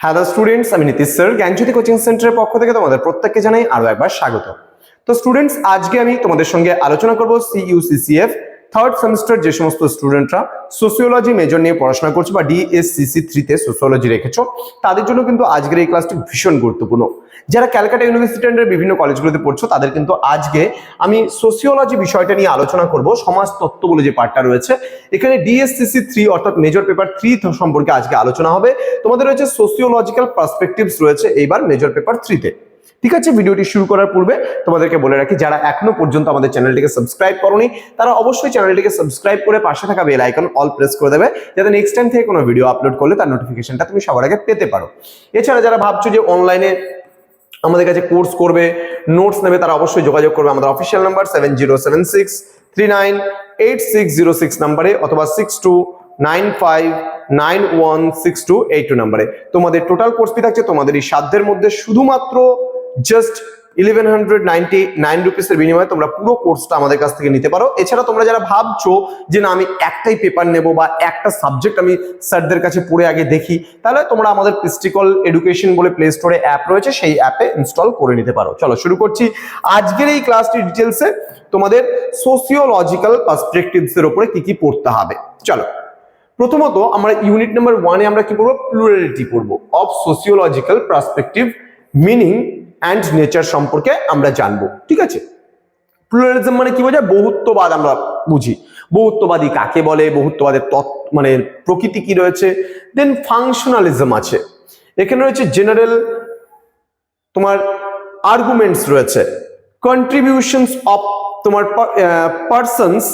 Hello students, আমি Nitish sir জ্ঞানজ্যোতি coaching সেন্টারের পক্ষ থেকে তোমাদের প্রত্যেককে জানাই আরো একবার স্বাগত। তো স্টুডেন্টস, আজকে আমি তোমাদের সঙ্গে আলোচনা করব CUCCF থার্ড সেমিস্টার যে সমস্ত স্টুডেন্টরা সোসিওলজি মেজর নিয়ে পড়াশোনা করছো বা DSCC 3 তে সোসিওলজি রেখেছো, তাদের জন্য কিন্তু আজকের এই ক্লাসটি ভীষণ গুরুত্বপূর্ণ। যারা ক্যালকাটা ইউনিভার্সিটি আন্ডার বিভিন্ন কলেজগুলোতে পড়ছো তাদের কিন্তু আজকে আমি সোসিওলজি বিষয়টা নিয়ে আলোচনা করব। সমাজতত্ত্ব বলে যে পার্টটা রয়েছে, এখানে DSCC 3 অর্থাৎ মেজর পেপার 3 সম্পর্কে আজকে আলোচনা হবে। তোমাদের রয়েছে সোসিওলজিক্যাল পার্সপেক্টিভস রয়েছে এইবার মেজর পেপার 3 তে। ঠিক আছে, ভিডিওটি শুরু করার পূর্বে তোমাদেরকে বলে রাখি, যারা এখনো পর্যন্ত আমাদের চ্যানেলটিকে সাবস্ক্রাইব করোনি তারা অবশ্যই চ্যানেলটিকে সাবস্ক্রাইব করে পাশে থাকা বেল আইকন অল প্রেস করে দেবে, যাতে নেক্সট টাইম থেকে কোনো ভিডিও আপলোড করলে তার নোটিফিকেশনটা তুমি সবার আগে পেতে পারো। এছাড়া যারা ভাবছো যে অনলাইনে আমাদের কাছে কোর্স করবে, নোটস নেবে, তারা অবশ্যই যোগাযোগ করবে আমাদের অফিসিয়াল নাম্বার 7076398606 নাম্বারে অথবা 6295916282 নাম্বারে। তোমাদের টোটাল কোর্স ফি থাকছে তোমাদের এই সাধ্যের মধ্যে শুধুমাত্র জাস্ট 1199 রুপিসের বিনিময়ে তোমরা পুরো কোর্সটা আমাদের কাছ থেকে নিতে পারো। এছাড়া তোমরা যারা ভাবছো যে না আমি একটাই পেপার নেব বা একটা সাবজেক্ট আমি স্যারদের কাছে পড়ে আগে দেখি, তাহলে তোমরা আমাদের পিস্টিকল এডুকেশন বলে প্লে স্টোরে অ্যাপ রয়েছে, সেই অ্যাপে ইনস্টল করে নিতে পারো। চলো শুরু করছি আজকের এই ক্লাসটি ডিটেলসে। তোমাদের সোসিওলজিক্যাল পার্সপেক্টিভস এর উপরে কি কি পড়তে হবে। চলো, প্রথমত আমরা ইউনিট নাম্বার 1 এ আমরা কি পড়বো? প্লুরালিটি পড়বো। Of sociological perspective, meaning and nature সম্পর্কে আমরা জানবো। ঠিক আছে, প্লুরালিজম মানে কি বোঝায়? বহুত্ববাদ আমরা বুঝি। বহুত্ববাদী কাকে বলে, বহুত্ববাদের মানে প্রকৃতি কি রয়েছে। দেন ফাংশনালিজম আছে, এখানে রয়েছে জেনারেল তোমার আর্গুমেন্টস রয়েছে, কন্ট্রিবিউশনস অফ তোমার পার্সনস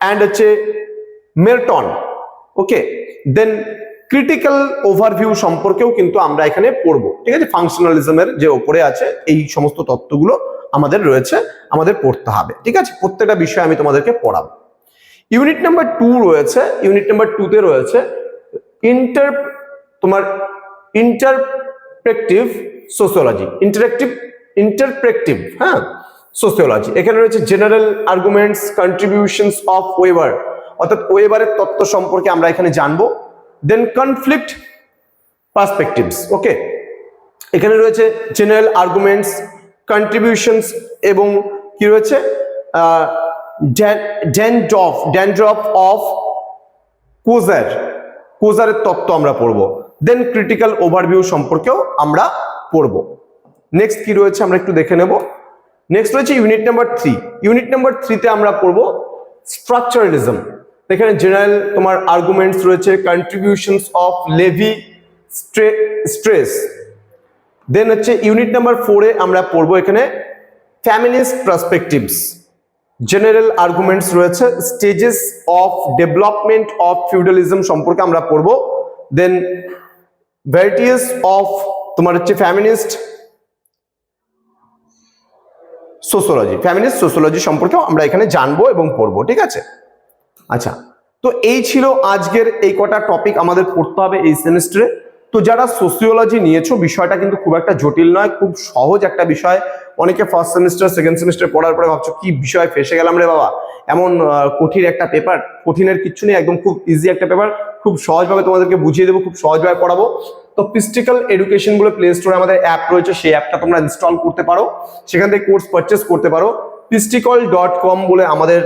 অ্যান্ড হচ্ছে মেরটন। ওকে, দেন ক্রিটিক্যাল ওভারভিউ সম্পর্কেও কিন্তু আমরা এখানে পড়বো। ঠিক আছে, ফাংশনালিজমের যে ওপরে আছে এই সমস্ত তত্ত্বগুলো আমাদের রয়েছে, আমাদের পড়তে হবে। ঠিক আছে, প্রত্যেকটা বিষয় আমি তোমাদেরকে পড়াবো। ইউনিট নাম্বার 2 রয়েছে, ইউনিট নাম্বার 2 তে রয়েছে ইন্টারপ্রেক্টিভ সোসিওলজি, ইন্টারপ্রেক্টিভ সোসিওলজি। এখানে রয়েছে general arguments, contributions of weber, অর্থাৎ ওয়েবারের তত্ত্ব সম্পর্কে আমরা এখানে জানবো। দেন কনফ্লিক্ট পার্সপেক্টিভস। ওকে, এখানে রয়েছে জেনারেল আর্গুমেন্টস, কন্ট্রিবিউশনস এবং কি রয়েছে ড্যান্ড্রফ অফ কোজারের তত্ত্ব আমরা পড়বো। দেন ক্রিটিক্যাল ওভারভিউ সম্পর্কেও আমরা পড়বো। নেক্সট কি রয়েছে আমরা একটু দেখে নেব। নেক্সট রয়েছে ইউনিট নাম্বার 3। ইউনিট নাম্বার 3 তে আমরা পড়বো স্ট্রাকচারালিজম। এখানে জেনারেল তোমার আর্গুমেন্টস রয়েছে, কন্ট্রিবিউশনস অফ লেভি স্ট্রেস। দেন হচ্ছে ইউনিট নাম্বার 4 এ আমরা পড়বো এখানে ফেমিনিস্ট পার্সপেক্টিভস, জেনারেল আর্গুমেন্টস রয়েছে, stages of development of feudalism সম্পর্কে আমরা পড়বো। দেন ভ্যারাইটিস অফ তোমার হচ্ছে ফেমিনিস্ট সোসিওলজি সম্পর্কেও আমরা এখানে জানবো এবং পড়বো। ঠিক আছে, আচ্ছা, তো এই ছিল আজকের এই কটা টপিক আমাদের পড়তে হবে এই সেমিস্টারে। তো যারা সোসিওলজি নিয়েছো, বিষয়টা কিন্তু খুব একটা জটিল নয়, খুব সহজ একটা বিষয়। অনেকে ফার্স্ট সেমিস্টার সেকেন্ড সেমিস্টার পড়ার পরে ভাবছো কি বিষয় ফেসে গেলাম রে বাবা, এমন কঠিন একটা পেপার। কঠিনের কিচ্ছু নেই, একদম খুব ইজি একটা পেপার, খুব সহজভাবে তোমাদেরকে বুঝিয়ে দেবো, খুব সহজভাবে পড়াবো। তো পিস্টিকল এডুকেশন বলে প্লে স্টোরে আমাদের অ্যাপ রয়েছে, সেই অ্যাপটা তোমরা ইনস্টল করতে পারো, সেখান থেকে কোর্স পারচেস করতে পারো। pistikal.com বলে আমাদের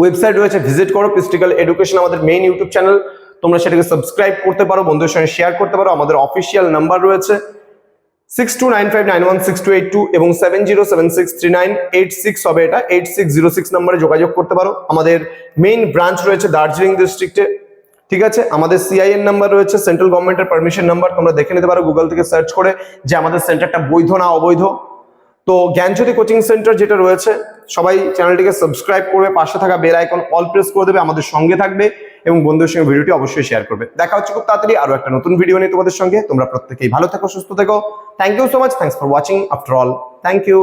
ওয়েবসাইট রয়েছে, ভিজিট করো। পিস্টিকল এডুকেশন আমাদের মেইন ইউটিউব চ্যানেল, তোমরা সেটাকে সাবস্ক্রাইব করতে পারো, বন্ধুদের সঙ্গে শেয়ার করতে পারো। আমাদের অফিসিয়াল নাম্বার রয়েছে 6295916282 এবং 70763986 হবে, এটা 8606 নম্বরে যোগাযোগ করতে পারো। আমাদের মেইন ব্রাঞ্চ রয়েছে দার্জিলিং ডিস্ট্রিক্টে। ঠিক আছে, আমাদের CIN নাম্বার রয়েছে, সেন্ট্রাল গভর্নমেন্টের পারমিশন নাম্বার, তোমরা দেখে নিতে পারো গুগল থেকে সার্চ করে যে আমাদের সেন্টারটা বৈধ না অবৈধ। তো জ্ঞানজ্যোতি কোচিং সেন্টার যেটা রয়েছে, সবাই চ্যানেলটিকে সাবস্ক্রাইব করবে, পাশে থাকা বেল আইকন অল প্রেস করে দেবে, আমাদের সঙ্গে থাকবে এবং বন্ধুদের সঙ্গে ভিডিওটি অবশ্যই শেয়ার করবে। দেখা হচ্ছে খুব তাড়াতাড়ি আরো একটা নতুন ভিডিও নিয়ে তোমাদের সঙ্গে। তোমরা প্রত্যেকেই ভালো থেকো, সুস্থ থেকো। Thank you so much, thanks for watching after all, thank you.